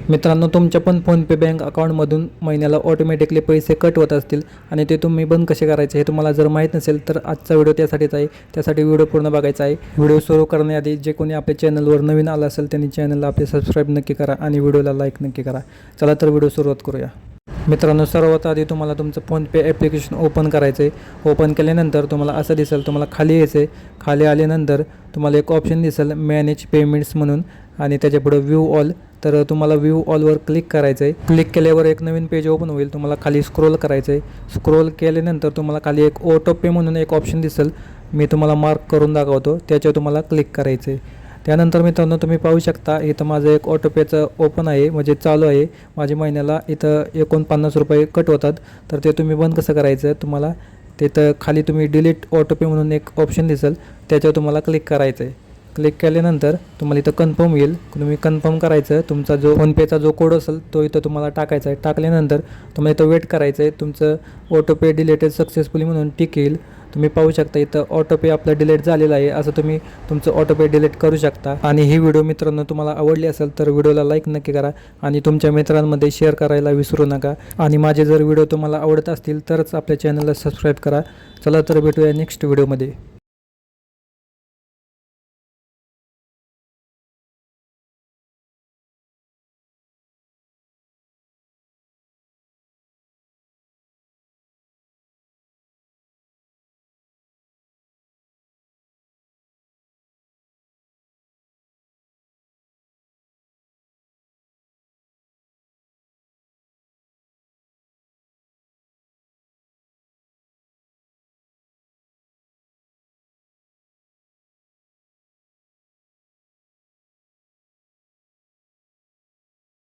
मित्रांनो, तुमच्या पण फोनपे बँक अकाउंटमधून महिन्याला ऑटोमॅटिकली पैसे कट होत असतील आणि ते तुम्ही बंद कसे करायचे हे तुम्हाला जर माहीत नसेल तर आजचा व्हिडिओ त्यासाठीच आहे. त्यासाठी व्हिडिओ पूर्ण बघायचा आहे. व्हिडिओ सुरू करण्याआधी जे कोणी आपल्या चॅनलवर नवीन आलं असेल त्यांनी चॅनलला आपले सबस्क्राईब नक्की करा आणि व्हिडिओला लाईक नक्की करा. चला तर व्हिडिओ सुरुवात करूया. मित्रांनो, सर्वात आधी तुम्हाला तुमचं फोनपे ॲप्लिकेशन ओपन करायचं आहे. ओपन केल्यानंतर तुम्हाला असं दिसेल, तुम्हाला खाली यायचं आहे. खाली आल्यानंतर तुम्हाला एक ऑप्शन दिसेल मॅनेज पेमेंट्स म्हणून आणि त्याच्यापुढे व्ह्यू ऑल. तर तुम्हाला व्ह्यू ऑलवर क्लिक करायचं आहे. क्लिक केल्यावर एक नवीन पेज ओपन होईल. तुम्हाला खाली स्क्रोल करायचं आहे. स्क्रोल केल्यानंतर तुम्हाला खाली एक ऑटो पे म्हणून एक ऑप्शन दिसेल. मी तुम्हाला मार्क करून दाखवतो. त्याच्यावर तुम्हाला क्लिक करायचं आहे. त्यानंतर मित्रांनो, तुम्ही पाहू शकता इथं माझं एक ऑटोपेचं ओपन आहे, म्हणजे चालू आहे. माझ्या महिन्याला इथं 49 रुपये कट होतात. तर ते तुम्ही बंद कसं करायचं, तुम्हाला तिथं खाली तुम्ही डिलीट ऑटोपे म्हणून एक ऑप्शन दिसेल, त्याच्यावर तुम्हाला क्लिक करायचं आहे. क्लिक केल्यानंतर तुम्हाला इथं कन्फर्म येईल. तुम्ही कन्फर्म करायचं. तुमचा जो फोनपेचा जो कोड असेल तो इथं तुम्हाला टाकायचा आहे. टाकल्यानंतर तुम्हाला इथं वेट करायचं आहे. तुमचं ऑटोपे डिलीटेड सक्सेसफुली म्हणून टिक येईल. तुम्ही पाहू शकता इथं ऑटोपे आपलं डिलीट झालेलं आहे. असं तुम्ही तुमचं ऑटोपे डिलीट करू शकता. आणि ही व्हिडिओ मित्रांनो तुम्हाला आवडली असेल तर व्हिडिओला लाईक नक्की करा आणि तुमच्या मित्रांमध्ये शेअर करायला विसरू नका. आणि माझे जर व्हिडिओ तुम्हाला आवडत असतील तरच आपल्या चॅनलला सबस्क्राईब करा. चला तर भेटूया नेक्स्ट व्हिडिओमध्ये.